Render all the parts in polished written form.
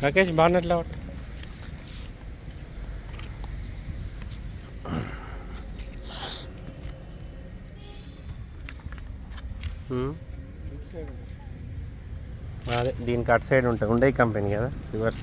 రాకేష్ బాగున్నట్లా అదే దీనికి అటు సైడ్ ఉంటుంది ఉండే కంపెనీ కదా రివర్స్.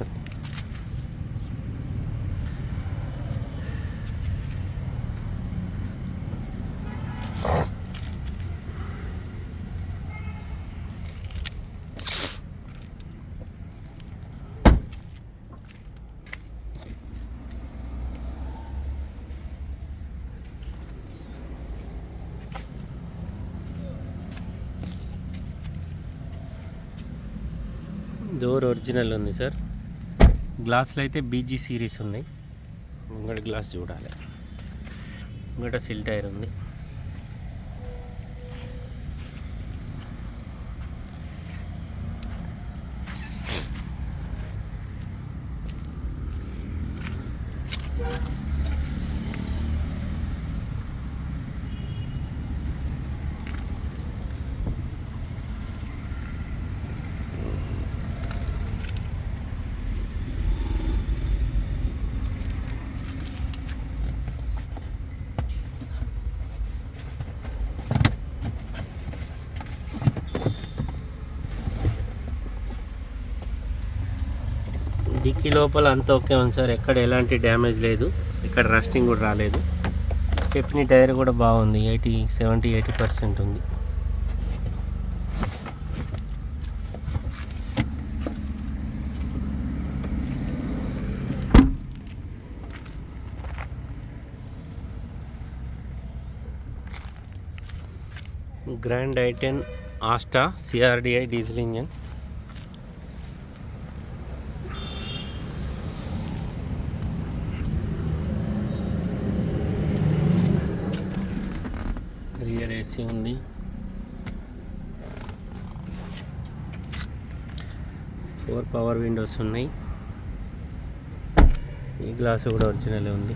డోర్ ఒరిజినల్ ఉంది సార్. గ్లాసులు అయితే బీజీ సిరీస్ ఉన్నాయి. ముంగట గ్లాస్ చూడాలి. ముంగట సిల్ టైర్ ఉంది. డిక్కీ లోపల అంతా ఓకే ఉంది సార్. ఎక్కడ ఎలాంటి డ్యామేజ్ లేదు. ఇక్కడ రస్టింగ్ కూడా రాలేదు. స్టెప్నీ టైర్ కూడా బాగుంది. 70-80% ఉంది. Grand i10 Asta CRDI diesel engine. Rear AC ఉంది. ఫోర్ పవర్ విండోస్ ఉన్నాయి. ఈ గ్లాస్ కూడా ఒరిజినల్ ఉంది.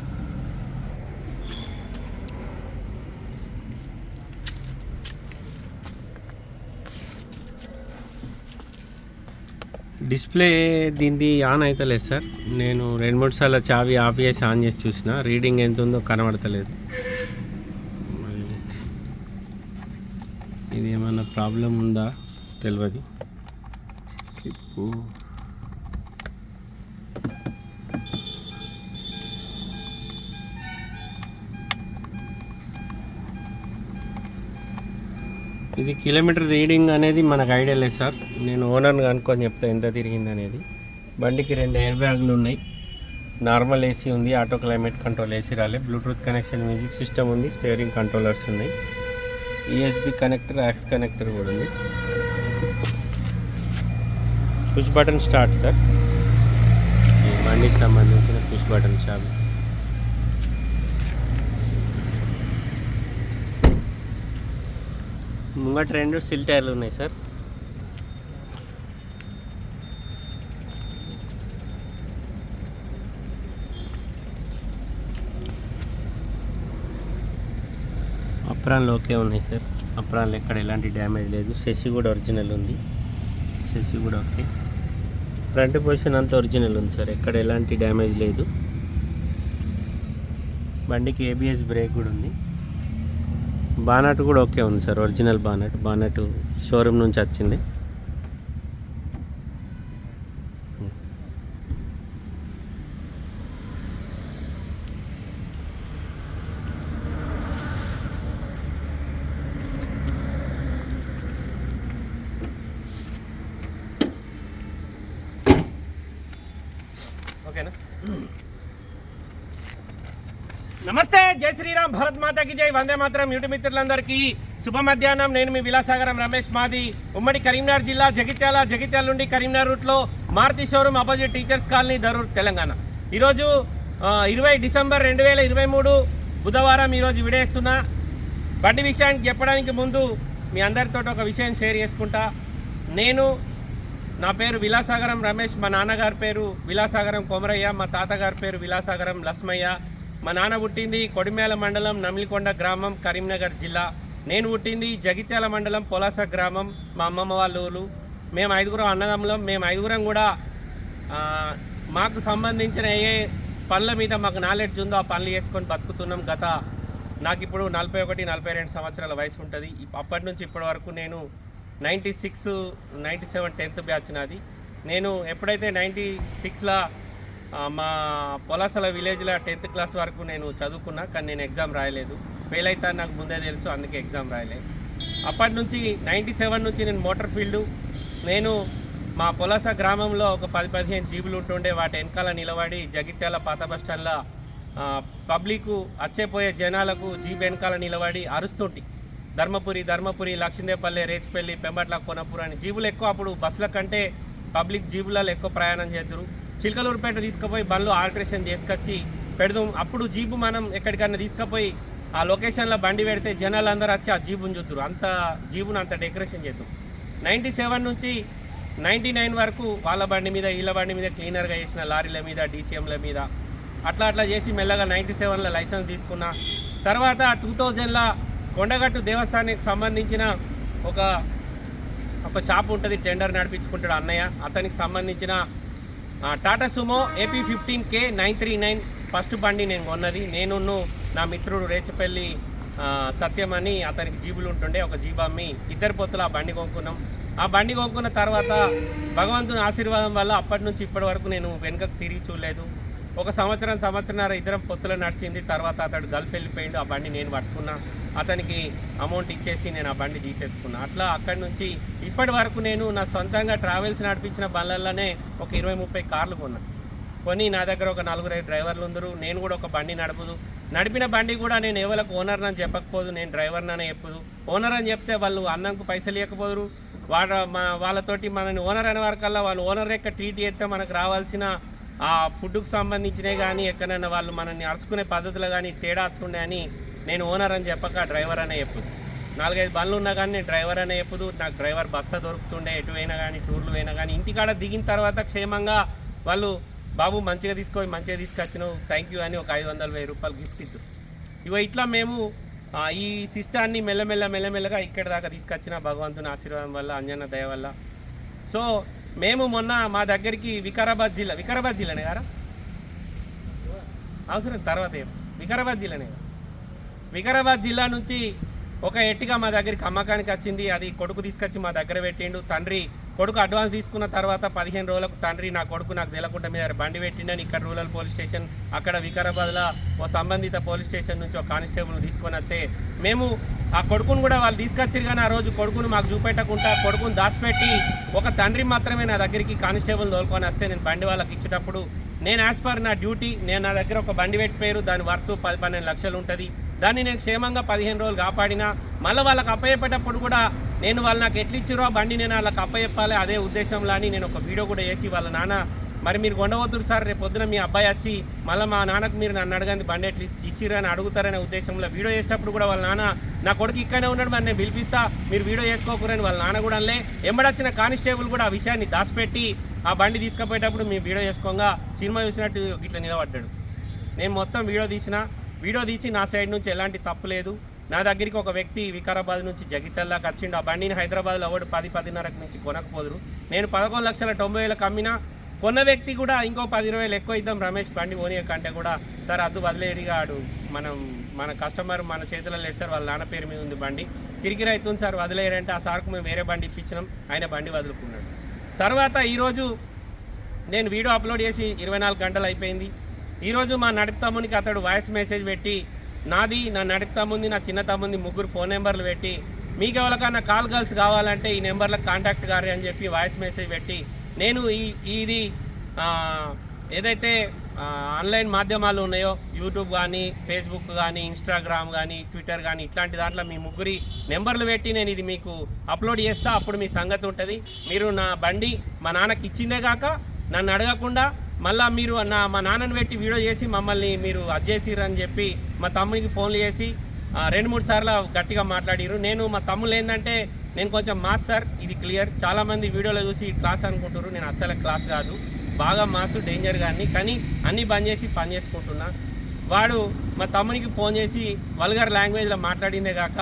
డిస్ప్లే దీనిది ఆన్ అవుతలేదు సార్. నేను 2-3 సార్లు చావి ఆఫ్ చేసి ఆన్ చేసి చూసిన. రీడింగ్ ఎంత ఉందో కనబడతలేదు. ఇది ఏమైనా ప్రాబ్లం ఉందా తెలియదు. ఇది కిలోమీటర్ రీడింగ్ అనేది మనకు ఐడియా లేదు సార్. నేను ఓనర్ని కనుక్కొని చెప్తా ఎంత తిరిగింది అనేది. బండికి 2 ఎయిర్ బ్యాగులు ఉన్నాయి. నార్మల్ ఏసీ ఉంది. ఆటో క్లైమేట్ కంట్రోల్ ఏసీ రాలే. బ్లూటూత్ కనెక్షన్, మ్యూజిక్ సిస్టమ్ ఉంది. స్టీరింగ్ కంట్రోలర్స్ ఉన్నాయి. USB కనెక్టర్, యాక్స్ కనెక్టర్ కూడా ఉంది. Push button start sir. ఈ బండికి సంబంధించిన పుష్ బటన్ చాలు. ముంగట 2 సిల్ టైర్లు ఉన్నాయి సార్. అప్రాన్లు ఓకే ఉన్నాయి సార్. అప్రాన్లు ఎక్కడ ఎలాంటి డ్యామేజ్ లేదు. సెసి కూడా ఒరిజినల్ ఉంది. సెసి కూడా ఓకే. ఫ్రంట్ పొజిషన్ అంతా ఒరిజినల్ ఉంది సార్. ఎక్కడ ఎలాంటి డ్యామేజ్ లేదు. బండికి ABS బ్రేక్ కూడా ఉంది. బానట్ కూడా ఓకే ఉంది సార్. ఒరిజినల్ బానట్ షోరూమ్ నుంచి వచ్చింది. ఓకేనా. నమస్తే, జై శ్రీరామ్, భారత్ మాతాకి జై, వందే మాతరం. యూట్యూబ్ మిత్రులందరికీ శుభ మధ్యాహ్నం. నేను మీ విలాసాగరం రమేష్. మాది ఉమ్మడి కరీంనగర్ జిల్లా, జగిత్యాల నుండి కరీంనగర్ రూట్లో Maruti showroom opposite teachers colony, Darur, Telangana. ఈరోజు 20 డిసెంబర్ 2023 బుధవారం. ఈరోజు విడేస్తున్నా. బండి విషయానికి చెప్పడానికి ముందు మీ అందరితో ఒక విషయం షేర్ చేసుకుంటా. నా పేరు విలాసాగరం రమేష్. మా నాన్నగారి పేరు విలాసాగరం కొమరయ్య. మా తాతగారి పేరు విలాసాగరం లస్మయ్య. మా నాన్న పుట్టింది కొడిమేల మండలం నమిలికొండ గ్రామం, కరీంనగర్ జిల్లా. నేను పుట్టింది జగిత్యాల మండలం పొలాస గ్రామం, మా అమ్మమ్మ వాళ్ళ ఊరు. మేము 5 అన్నదమ్ములం. మేము 5 కూడా మాకు సంబంధించిన ఏ పనుల మీద మాకు నాలెడ్జ్ ఉందో ఆ పనులు చేసుకొని బతుకుతున్నాం. నాకు ఇప్పుడు 41-42 సంవత్సరాల వయసు ఉంటుంది. అప్పటి నుంచి ఇప్పటి వరకు నేను 96, 97 10th బ్యాచ్ నాది. నేను ఎప్పుడైతే 96లో మా పొలాసల విలేజ్లో 10th క్లాస్ వరకు నేను చదువుకున్నా, కానీ నేను ఎగ్జామ్ రాయలేదు. ఫెయిల్ అవుతా నాకు ముందే తెలుసు, అందుకే ఎగ్జామ్ రాయలేదు. అప్పటి నుంచి 97 నుంచి నేను మోటార్ ఫీల్డు, నేను మా పొలాస గ్రామంలో ఒక 10-15 జీబులు ఉంటుండే. వాటి వెనకాల నిలబడి జగిత్యాల పాత బస్టాండ్లో పబ్లిక్ వచ్చేపోయే జనాలకు జీబు వెనకాల నిలబడి అరుస్తుంటి. ధర్మపురి, లక్ష్మీదేపల్లి, రేచిపల్లి, పెంబట్ల, కొనపూర్ అని జీబులు ఎక్కువ. అప్పుడు బస్సుల కంటే పబ్లిక్ జీబులలో ఎక్కువ ప్రయాణం చేద్దరు. చిలకలూరుపేట తీసుకుపోయి బండ్లు ఆల్ట్రేషన్ చేసుకొచ్చి పెడదాం. అప్పుడు జీబు మనం ఎక్కడికన్నా తీసుకుపోయి ఆ లొకేషన్లో బండి పెడితే జనాలు అందరూ వచ్చి ఆ జీబుని చూద్దరు. అంత జీబును అంత డెకరేషన్ చేద్దాం. 97 నుంచి 99 వరకు వాళ్ళ బండి మీద వీళ్ళ బండి మీద క్లీనర్గా చేసిన లారీల మీద, డీసీఎంల మీద అట్లా చేసి మెల్లగా 97లో లైసెన్స్ తీసుకున్నా. తర్వాత 2000లో కొండగట్టు దేవస్థానానికి సంబంధించిన ఒక షాప్ ఉంటుంది, టెండర్ నడిపించుకుంటాడు అన్నయ్య. అతనికి సంబంధించిన టాటా సుమో AP15K 939 ఫస్ట్ బండి నేను కొన్నది. నేను నా మిత్రుడు రేచపల్లి సత్యం అని అతనికి జీబులు ఉంటుండే. ఒక జీబు అమ్మి ఇద్దరు పొత్తులు ఆ బండి కొనుక్కున్నాం. ఆ బండి కొనుక్కున్న తర్వాత భగవంతుని ఆశీర్వాదం వల్ల అప్పటి నుంచి ఇప్పటి వరకు నేను వెనుకకు తిరిగి చూడలేదు. ఒక సంవత్సరంన్నర ఇద్దరం పొత్తులో నడిచింది. తర్వాత అతడు గల్ఫ్ వెళ్ళిపోయిండు. ఆ బండి నేను పట్టుకున్నా, అతనికి అమౌంట్ ఇచ్చేసి నేను ఆ బండి తీసేసుకున్నా. అట్లా అక్కడి నుంచి ఇప్పటి వరకు నేను నా సొంతంగా ట్రావెల్స్ నడిపించిన బండ్లలోనే ఒక 20-30 కార్లు కొన్నా. కొని నా దగ్గర ఒక 4-5 డ్రైవర్లు ఉందరు. నేను కూడా ఒక బండి నడిపిన బండి కూడా నేను ఎవరికి ఓనర్ అని చెప్పకపోదు, నేను డ్రైవర్ననే చెప్పదు. ఓనర్ అని చెప్తే వాళ్ళు అన్నంకు పైసలు ఇవ్వకపోదురు. వాళ్ళతోటి మనని ఓనర్ అనే వరకల్లా వాళ్ళు ఓనర్ యొక్క ట్రీట్ చేస్తే మనకు రావాల్సిన ఆ ఫుడ్కు సంబంధించినవి కానీ ఎక్కడైనా వాళ్ళు మనల్ని అరుచుకునే పద్ధతులు కానీ తేడా వస్తుండే అని నేను ఓనర్ అని చెప్పక డ్రైవర్ అనే చెప్పదు. 4-5 బండ్లు ఉన్నా కానీ నేను డ్రైవర్ అనే చెప్పదు. నాకు డ్రైవర్ బస్తా దొరుకుతుండే, ఎటు అయినా కానీ టూర్లు అయినా కానీ. ఇంటికాడ దిగిన తర్వాత క్షేమంగా వాళ్ళు బాబు మంచిగా తీసుకొచ్చినావు, థ్యాంక్ యూ అని ఒక 500-1000 రూపాయలు గిఫ్ట్ ఇద్దు. ఇట్లా మేము ఈ సిస్టాన్ని మెల్లమెల్లగా ఇక్కడి దాకా తీసుకొచ్చిన భగవంతుని ఆశీర్వాదం వల్ల, అంజన్న దయ వల్ల. సో మేము మొన్న మా దగ్గరికి వికారాబాద్ జిల్లానే కదా అవసరం తర్వాత వికారాబాద్ జిల్లా నుంచి ఒక ఎట్టిగా మా దగ్గరికి అమ్మకానికి వచ్చింది. అది కొడుకు తీసుకొచ్చి మా దగ్గర పెట్టిండు. కొడుకు అడ్వాన్స్ తీసుకున్న తర్వాత 15 రోజులకు తండ్రి నా కొడుకు నాకు తెలియకుండా మీద బండి పెట్టిండని ఇక్కడ రూరల్ పోలీస్ స్టేషన్, అక్కడ వికారాబాద్లో ఓ సంబంధిత పోలీస్ స్టేషన్ నుంచి ఒక కానిస్టేబుల్ తీసుకొని వస్తే మేము ఆ కొడుకును కూడా వాళ్ళు తీసుకొచ్చారు. కానీ ఆ రోజు కొడుకును మాకు చూపెట్టకుండా కొడుకును దాచిపెట్టి ఒక తండ్రి మాత్రమే నా దగ్గరికి కానిస్టేబుల్ తోలుకొని వస్తే నేను బండి వాళ్ళకి ఇచ్చేటప్పుడు నేను యాజ్ పర్ నా డ్యూటీ నేను నా దగ్గర ఒక బండి పెట్టిపోయారు. దాని వర్త్ 10-12 లక్షలు ఉంటుంది. దాన్ని నేను క్షేమంగా 15 రోజులు కాపాడినా. మళ్ళీ వాళ్ళకి అప్పయ్యేటప్పుడు కూడా నేను వాళ్ళు నాకు ఎట్లా ఇచ్చిరో ఆ బండి నేను వాళ్ళకి అప్పయ్యప్పాలి అదే ఉద్దేశంలో అని నేను ఒక వీడియో కూడా చేసి వాళ్ళ నాన్న మరి మీరు కొండవద్దురు సార్, రేపు పొద్దున మీ అబ్బాయి వచ్చి మళ్ళీ మా నాన్నకు మీరు నన్ను అడగండి బండి ఎట్లా ఇచ్చిరని అడుగుతారనే ఉద్దేశంలో వీడియో చేసేటప్పుడు కూడా వాళ్ళ నాన్న నా కొడుకు ఇక్కడనే ఉన్నాడు మరి నేను పిలిపిస్తా మీరు వీడియో చేసుకోకూరని వాళ్ళ నాన్న కూడా అనలే. ఎంబడొచ్చిన కానిస్టేబుల్ కూడా ఆ విషయాన్ని దాచిపెట్టి ఆ బండి తీసుకుపోయేటప్పుడు మేము వీడియో చేసుకోగా సినిమా చూసినట్టు ఇట్లా నిలబడ్డాడు. నేను మొత్తం వీడియో తీసి నా సైడ్ నుంచి ఎలాంటి తప్పు లేదు. నా దగ్గరికి ఒక వ్యక్తి వికారాబాద్ నుంచి జగిత్యాలకు వచ్చిండు. ఆ బండిని హైదరాబాద్లో ఎవడు 10-10.5 నుంచి కొనకపోదురు. నేను 11,90,000 అమ్మినా. కొన్న వ్యక్తి కూడా ఇంకో 10-20 ఎక్కువ ఇద్దాం రమేష్ బండి పోనీయ కంటే కూడా సార్ అద్దు వదిలేరిగా ఆడు మన కస్టమర్ మన చేతిలో లేదు సార్, వాళ్ళ నాన్న పేరు మీద ఉంది బండి కిరికిరి అవుతుంది సార్ వదిలేరంటే ఆ సార్కు మేము వేరే బండి ఇప్పించినాం. ఆయన బండి వదులుకున్నాడు. తర్వాత ఈరోజు నేను వీడియో అప్లోడ్ చేసి 24 గంటలు అయిపోయింది. ఈరోజు మా నడిపి తమ్మునికి అతడు వాయిస్ మెసేజ్ పెట్టి నాది, నా నడిపి తమ్ముంది, నా చిన్న తమ్ముంది 3 ఫోన్ నెంబర్లు పెట్టి మీకు ఎవరికన్నా కాల్ గర్ల్స్ కావాలంటే ఈ నెంబర్లకు కాంటాక్ట్ గారు అని చెప్పి వాయిస్ మెసేజ్ పెట్టి నేను ఇది ఏదైతే ఆన్లైన్ మాధ్యమాలు ఉన్నాయో యూట్యూబ్ కానీ ఫేస్బుక్ కానీ ఇన్స్టాగ్రామ్ కానీ ట్విట్టర్ కానీ ఇట్లాంటి దాంట్లో మీ 3 నెంబర్లు పెట్టి నేను ఇది మీకు అప్లోడ్ చేస్తా. అప్పుడు మీ సంగతి ఉంటుంది. మీరు నా బండి మా నాన్నకి ఇచ్చిందే కాక నన్ను అడగకుండా మళ్ళీ మీరు మా నాన్నని పెట్టి వీడియో చేసి మమ్మల్ని మీరు అజ్జేసిర్రు అని చెప్పి మా తమ్మునికి ఫోన్లు చేసి 2-3 సార్లు గట్టిగా మాట్లాడిరు. నేను మా తమ్ముళ్ళు ఏంటంటే నేను కొంచెం మాస్ సార్, ఇది క్లియర్. చాలామంది వీడియోలో చూసి క్లాస్ అనుకుంటారు, నేను అస్సలు క్లాస్ కాదు, బాగా మాసు డేంజర్ కానీ అన్నీ బంద్ చేసి పని చేసుకుంటున్నా. వాడు మా తమ్మునికి ఫోన్ చేసి వల్గర్ లాంగ్వేజ్లో మాట్లాడిందే కాక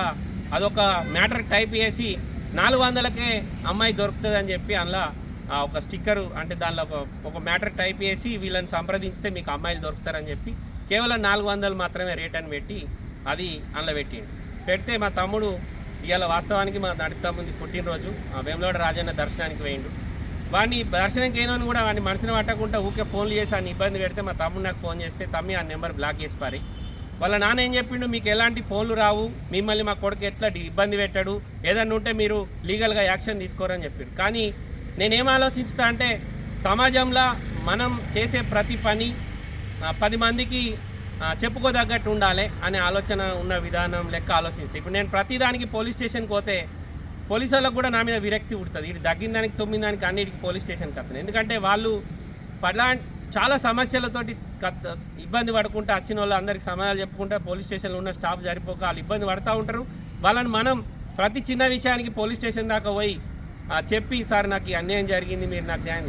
అదొక మ్యాటర్ టైప్ చేసి 400కే అమ్మాయి దొరుకుతుంది అని చెప్పి అందులో ఒక స్టిక్కరు అంటే దానిలో ఒక మ్యాటర్ టైప్ చేసి వీళ్ళని సంప్రదించితే మీకు అమ్మాయిలు దొరుకుతారని చెప్పి కేవలం 400 మాత్రమే రేట్ అని పెట్టి అది అందులో పెట్టిండు. పెడితే మా తమ్ముడు ఇవాళ వాస్తవానికి మా నడుపుతాముంది పుట్టినరోజు వేములవాడ రాజన్న దర్శనానికి వేయండు. వాడిని దర్శనంకి అయినా కూడా వాడిని మనసుని పట్టకుండా ఊకే ఫోన్లు చేసి ఆయన ఇబ్బంది పెడితే మా తమ్ముడు నాకు ఫోన్ చేస్తే తమ్మి ఆ నెంబర్ బ్లాక్ చేసి పారి. వాళ్ళ నాన్న ఏం చెప్పిండు, మీకు ఎలాంటి ఫోన్లు రావు, మిమ్మల్ని మా కొడుకు ఎట్లా ఇబ్బంది పెట్టాడు, ఏదన్నా ఉంటే మీరు లీగల్గా యాక్షన్ తీసుకోరని చెప్పిండు. కానీ నేనేం ఆలోచిస్తా అంటే సమాజంలో మనం చేసే ప్రతి పని 10 మందికి చెప్పుకోదగ్గట్టు ఉండాలి అనే ఆలోచన ఉన్న విధానం లెక్క ఆలోచిస్తే ఇప్పుడు నేను ప్రతిదానికి పోలీస్ స్టేషన్కి పోతే పోలీసు వాళ్ళకు కూడా నా మీద విరక్తి పుడుతుంది. ఇటు దగ్గిన దానికి 9 దానికి అన్నిటికి పోలీస్ స్టేషన్కి వస్తాను. ఎందుకంటే వాళ్ళు చాలా సమస్యలతోటి ఇబ్బంది పడుకుంటూ వచ్చిన వాళ్ళు అందరికి సమాధానాలు చెప్పుకుంటా పోలీస్ స్టేషన్లో ఉన్న స్టాఫ్ సరిపోక వాళ్ళు ఇబ్బంది పడుతూ ఉంటారు. వాళ్ళని మనం ప్రతి చిన్న విషయానికి పోలీస్ స్టేషన్ దాకా పోయి చెప్పి సార్ నాకు అన్యాయం జరిగింది మీరు నాకు న్యాయం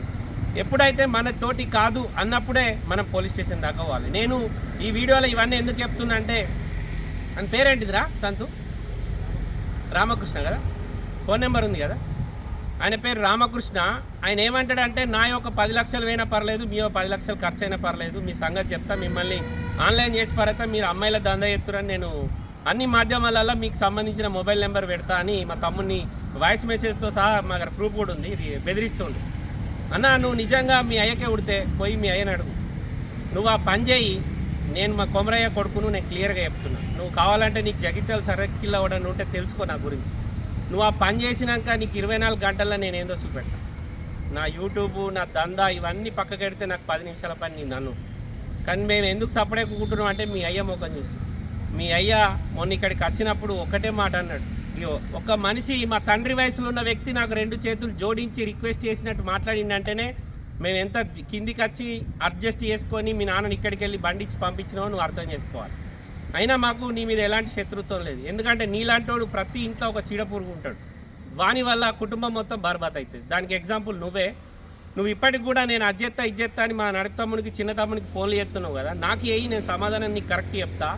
ఎప్పుడైతే మన తోటి కాదు అన్నప్పుడే మనం పోలీస్ స్టేషన్ దాకా పోవాలి. నేను ఈ వీడియోలో ఇవన్నీ ఎందుకు చెప్తున్నా అంటే ఆయన పేరేంటిదిరా సంతు రామకృష్ణ కదా, ఫోన్ నెంబర్ ఉంది కదా, ఆయన పేరు రామకృష్ణ. ఆయన ఏమంటాడంటే నా యొక్క 10 లక్షలు అయినా పర్లేదు, మీ 10 లక్షలు ఖర్చు అయినా పర్లేదు, మీ సంగతి చెప్తా, మిమ్మల్ని ఆన్లైన్ చేసి పారైతే మీరు అమ్మాయిల దందా ఎత్తురని నేను అన్ని మాధ్యమాలలో మీకు సంబంధించిన మొబైల్ నెంబర్ పెడతా అని మా తమ్ముడిని వాయిస్ మెసేజ్తో సహా మా దగ్గర ప్రూఫ్ కూడా ఉంది, ఇది బెదిరిస్తుండు. అన్న నువ్వు నిజంగా మీ అయ్యకే ఉడితే పోయి మీ అయ్యని అడుగు, నువ్వు ఆ పని చేయి, నేను మా కొమరయ్య కొడుకును నేను క్లియర్గా చెప్తున్నా, నువ్వు కావాలంటే నీకు జగిత్యాల సర్కిల్ అవ్వడం ఉంటే తెలుసుకో నా గురించి, నువ్వు ఆ పని చేసినాక నీకు 24 గంటల్లో నేను ఏందో చూపెట్టా, నా యూట్యూబ్ నా దందా ఇవన్నీ పక్కకెడితే నాకు 10 నిమిషాల పని నీ నన్ను. కానీ మేము ఎందుకు సపరేట్ కూకుంటున్నాం అంటే మీ అయ్య ముఖం చూసి, మీ అయ్య మొన్న ఇక్కడికి వచ్చినప్పుడు ఒకటే మాట అన్నాడు, ఒక మనిషి మా తండ్రి వయసులో ఉన్న వ్యక్తి నాకు 2 చేతులు జోడించి రిక్వెస్ట్ చేసినట్టు మాట్లాడిందంటేనే మేము ఎంత కిందికి వచ్చి అడ్జస్ట్ చేసుకొని మీ నాన్నని ఇక్కడికి వెళ్ళి బండిచ్చి పంపించినామో నువ్వు అర్థం చేసుకోవాలి. అయినా మాకు నీ మీద ఎలాంటి శత్రుత్వం లేదు, ఎందుకంటే నీలాంటోడు ప్రతి ఇంట్లో ఒక చీడపురుగు ఉంటాడు, వాని వల్ల కుటుంబం మొత్తం బర్బాద్ అవుతుంది. దానికి ఎగ్జాంపుల్ నువ్వే. నువ్వు ఇప్పటికి కూడా నేను అజ్జెత్తా ఇజ్జెత్తా అని మా నడుపు తమ్ముడికి చిన్న తమ్ముడికి ఫోన్లు చేస్తున్నావు కదా, నాకు నేను సమాధానం నీకు కరెక్ట్ చెప్తా.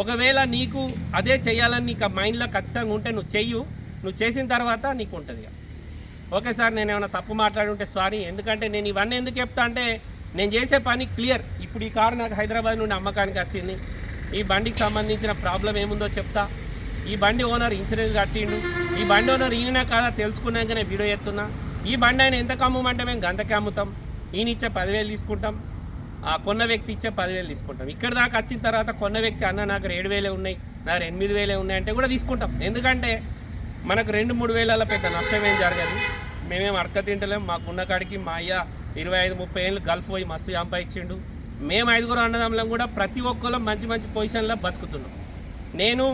ఒకవేళ నీకు అదే చేయాలని నీకు ఆ మైండ్లో ఖచ్చితంగా ఉంటే నువ్వు చెయ్యు, నువ్వు చేసిన తర్వాత నీకు ఉంటుంది. ఓకే సార్ నేను ఏమైనా తప్పు మాట్లాడి ఉంటే సారీ, ఎందుకంటే నేను ఇవన్నీ ఎందుకు చెప్తా అంటే నేను చేసే పని క్లియర్. ఇప్పుడు ఈ కారు నాకు హైదరాబాద్ నుండి అమ్మకానికి వచ్చింది, ఈ బండికి సంబంధించిన ప్రాబ్లం ఏముందో చెప్తా, ఈ బండి ఓనర్ ఇన్సూరెన్స్ కట్టిండు, ఈ బండి ఓనర్ ఈయన కాదా తెలుసుకున్నాక నేను వీడియో చేస్తున్నా, ఈ బండి ఆయన ఎంత కమ్మంటే మేము గంతకే అమ్ముతాం, ఈయన ఇచ్చే 10,000 తీసుకుంటాం, ఆ కొన్న వ్యక్తి ఇచ్చే 10,000 తీసుకుంటాం. ఇక్కడ దాకా వచ్చిన తర్వాత కొన్న వ్యక్తి అన్న నాకు 7,000 ఉన్నాయి, నాకు 8,000 ఉన్నాయంటే కూడా తీసుకుంటాం. ఎందుకంటే మనకు 2-3 వేల పెద్ద నష్టం ఏం జరగదు, మేమేం అర్క తింటలేం. మాకున్న కాడికి మా అయ్య 25-30 ఏళ్ళు గల్ఫ్ పోయి మస్తు సంపాదించిండు. మేము 5 అన్నదమ్ములం కూడా ప్రతి ఒక్కళ్ళం మంచి మంచి పొజిషన్లో బతుకుతున్నాం. నేను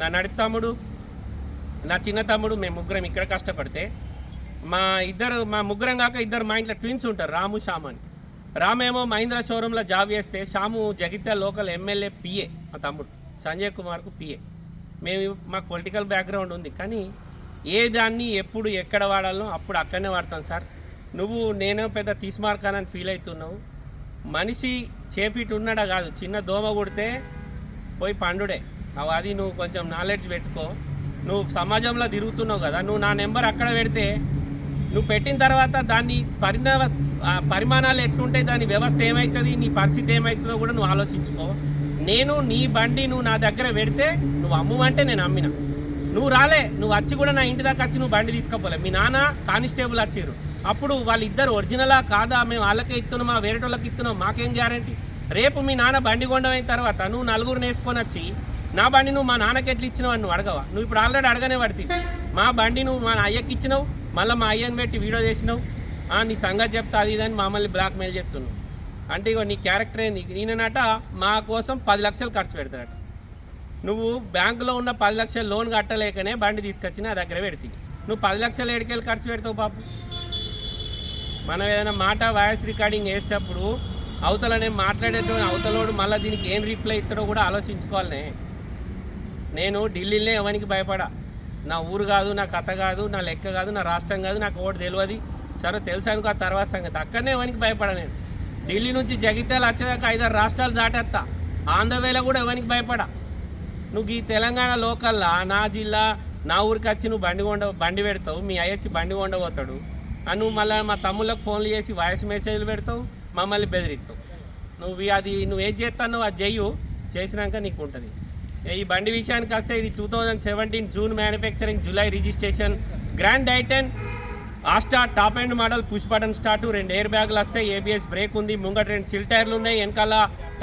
నా నడుపు తమ్ముడు నా చిన్న తమ్ముడు మేము ముగ్గురం ఇక్కడ కష్టపడితే మా ముగ్గురం కాక ఇద్దరు మా ఇంట్లో ట్విన్స్ ఉంటారు, రాము శ్యాము అని. రామేమో మహీంద్రా షోరూంలో జాబ్ చేస్తే Shyam Jagtial local MLA PA, మా తమ్ముడు సంజయ్ కుమార్కు పిఏ. మాకు పొలిటికల్ బ్యాక్గ్రౌండ్ ఉంది, కానీ ఏ దాన్ని ఎప్పుడు ఎక్కడ వాడాలో అప్పుడు అక్కడనే వాడతాను సార్. నేను పెద్ద తీస్మార్కానని ఫీల్ అవుతున్నావు. మనిషి చేఫిట్ ఉన్నాడా కాదు, చిన్న దోమ కొడితే పోయి పండుడే. అది నువ్వు కొంచెం నాలెడ్జ్ పెట్టుకో. నువ్వు సమాజంలో తిరుగుతున్నావు కదా, నువ్వు నా నెంబర్ అక్కడ పెడితే నువ్వు పెట్టిన తర్వాత దాన్ని పరిమాణాలు ఎట్లుంటాయి, దాని వ్యవస్థ ఏమవుతుంది, నీ పరిస్థితి ఏమవుతుందో కూడా నువ్వు ఆలోచించుకో. నేను నీ బండి నువ్వు నా దగ్గర పెడితే నువ్వు అమ్ముమంటే నేను అమ్మిన, నువ్వు రాలే, నువ్వు వచ్చి కూడా నా ఇంటి దాకా వచ్చి నువ్వు బండి తీసుకపోలే. మీ నాన్న కానిస్టేబుల్ వచ్చారు, అప్పుడు వాళ్ళిద్దరు ఒరిజినలా కాదా, మేము వాళ్ళకే ఇస్తున్నామా వేరే వాళ్ళకి ఇస్తున్నాం, మాకేం గ్యారంటీ. రేపు మీ నాన్న బండి కొండమైన తర్వాత నువ్వు 4 వేసుకొని వచ్చి నా బండి నువ్వు మా నాన్నకి ఎట్లా ఇచ్చినావు అని నువ్వు అడగవా? నువ్వు ఇప్పుడు ఆల్రెడీ అడగనే పడుతుంది. మా బండి నువ్వు మా అయ్యకి ఇచ్చినావు, మళ్ళీ మా అయ్యని పెట్టి వీడియో చేసినావు, నీ సంగతి చెప్తా అది ఇదని మమ్మల్ని బ్లాక్మెయిల్ చేస్తున్నావు. అంటే ఇగో నీ క్యారెక్టర్ ఏంది, నేననట మా కోసం 10 లక్షలు ఖర్చు పెడతాడట. నువ్వు బ్యాంకులో ఉన్న 10 లక్షలు లోన్ కట్టలేకనే బండి తీసుకొచ్చి నా దగ్గర పెడతాయి. నువ్వు 10 లక్షలు ఏడికెళ్ళి ఖర్చు పెడతావు పాపు. మనం ఏదైనా మాట వాయిస్ రికార్డింగ్ వేసేటప్పుడు అవతలనే మాట్లాడేటో అవతలోడు మళ్ళీ దీనికి ఏం రిప్లై ఇస్తాడో కూడా ఆలోచించుకోవాలనే. నేను ఢిల్లీలో ఎవరికి భయపడా, నా ఊరు కాదు, నా కథ కాదు, నా లెక్క కాదు, నా రాష్ట్రం కాదు, నాకు ఓటు తెలియదు, సరే తెలుసు అనుకో ఆ తర్వాత సంగతి. అక్కడనే ఎవరికి భయపడా నేను. ఢిల్లీ నుంచి జగిత్యాల వచ్చేదాకా 5-6 రాష్ట్రాలు దాటేస్తా, ఆంధ్రవేళ కూడా ఎవరికి భయపడా. నువ్వు ఈ తెలంగాణ లోకల్లా నా జిల్లా నా ఊరికి వచ్చి నువ్వు బండి పెడతావు, మీ అయ్యొచ్చి బండి కొండపోతాడు, నువ్వు మళ్ళీ మా తమ్ముళ్ళకి ఫోన్లు చేసి వాయిస్ మెసేజ్లు పెడతావు, మమ్మల్ని బెదిరిస్తావు. నువ్వు ఏం చేస్తావు అది చెయ్యు, చేసినాక నీకు ఉంటుంది. ఈ బండి విషయానికి వస్తే ఇది 2017 June manufacturing, July registration, grand i ten Asta top end model, push button start, 2 air బ్యాగులు వస్తాయి, ఏబిఎస్ బ్రేక్ ఉంది, ముంగట 2 సిల్ టైర్లు ఉన్నాయి, వెనకాల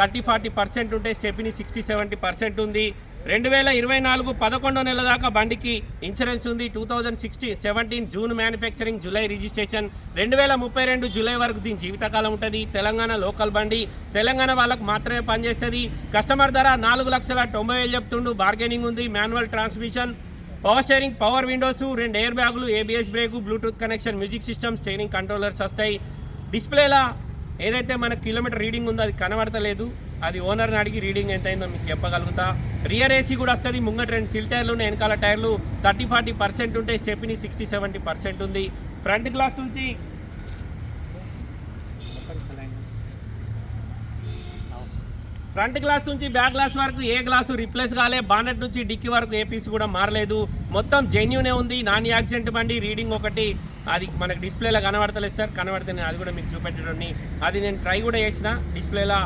30-40% ఉంటాయి, స్టెపిని 60-70% ఉంది. 2024 11వ నెల దాకా బండికి ఇన్సూరెన్స్ ఉంది. 2017 June manufacturing, July registration, 2032 July వరకు దీని జీవితకాలం ఉంటుంది. తెలంగాణ లోకల్ బండి, తెలంగాణ వాళ్ళకు మాత్రమే పనిచేస్తుంది. కస్టమర్ ధర 4,90,000 చెప్తుండు, బార్గెనింగ్ ఉంది. Manual transmission, power steering, power windows, 2 air బ్యాగులు, ABS brake, Bluetooth connection, music system, steering controllers వస్తాయి. డిస్ప్లేలా ఏదైతే మన కిలోమీటర్ రీడింగ్ ఉందో అది కనబడతలేదు, అది ఓనర్ని అడిగి రీడింగ్ ఎంత అయిందో మీకు చెప్పగలుగుతా. రియర్ ఏసీ కూడా వస్తుంది, ముంగట 2 సిల్ టైర్లు ఉన్నాయి, వెనకాల టైర్లు 30-40% ఉంటాయి, స్టెపిని 60-70% ఉంది. ఫ్రంట్ గ్లాస్ నుంచి బ్యాక్ గ్లాస్ వరకు ఏ గ్లాసు రిప్లేస్ కాలే, బానెట్ నుంచి డిక్కీ వరకు ఏ పీస్ కూడా మారలేదు, మొత్తం జెన్యూనే ఉంది. నాన్ యాక్సిడెంట్ బండి, రీడింగ్ ఒకటి అది మనకు డిస్ప్లేలో కనబడతలేదు సార్, కనబడితే నేను అది కూడా మీకు చూపెట్టండి. అది నేను ట్రై కూడా చేసిన, డిస్ప్లేలో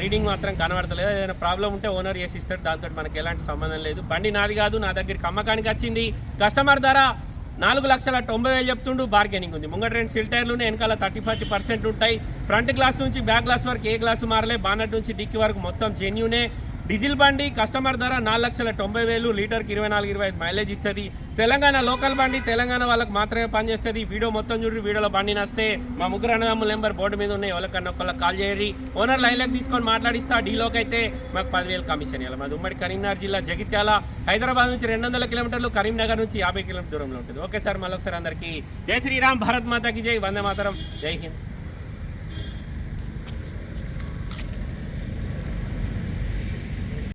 రీడింగ్ మాత్రం కనబడతలేదు. ఏదైనా ప్రాబ్లం ఉంటే ఓనర్ చేసి ఇస్తాడు, దాంతో మనకి ఎలాంటి సంబంధం లేదు. బండి నాది కాదు, నా దగ్గరికి అమ్మకానికి వచ్చింది. కస్టమర్ ధర 4,90,000 చెప్తుండు, బార్గెనింగ్ ఉంది. ముంగట 2 సిల్ టైర్లు ఉన్నాయి, వెనకాల 30-40% ఉంటాయి. ఫ్రంట్ గ్లాస్ నుంచి బ్యాక్ గ్లాస్ వరకు ఏ గ్లాసు మారలే, బానెట్ నుంచి డిక్కీ వరకు మొత్తం జెన్యూనే. డీజిల్ బండి, కస్టమర్ ధర 4,90,000, లీటర్కి 24-25 మైలేజ్ ఇస్తుంది. తెలంగాణ లోకల్ బండి, తెలంగాణ వాళ్ళకి మాత్రమే పనిచేస్తుంది. వీడియో మొత్తం చూడండి, వీడియోలో బండి నస్తే మా ముగ్గురు అన్నదమ్ముల నెంబర్ బోర్డు మీద ఉన్నాయి, ఎవరికన్నా ఒకళ్ళకి కాల్ చేయరి. ఓనర్ లైన్లోకి తీసుకొని మాట్లాడిస్తా. డీలోకి అయితే మాకు 10,000 కమిషన్ ఇవ్వాలి. మాది ఉమ్మడి కరీంనగర్ జిల్లా, జగిత్యాల. హైదరాబాద్ నుంచి 200 కిలోమీటర్లు, కరీంనగర్ నుంచి 50 కిలోమీటర్ దూరంలో ఉంటుంది. ఓకే సార్, మళ్ళొకసారి అందరికీ జై శ్రీరామ్, భారత్ మాతాకి జై, వందే మాతరం, జై హింద్.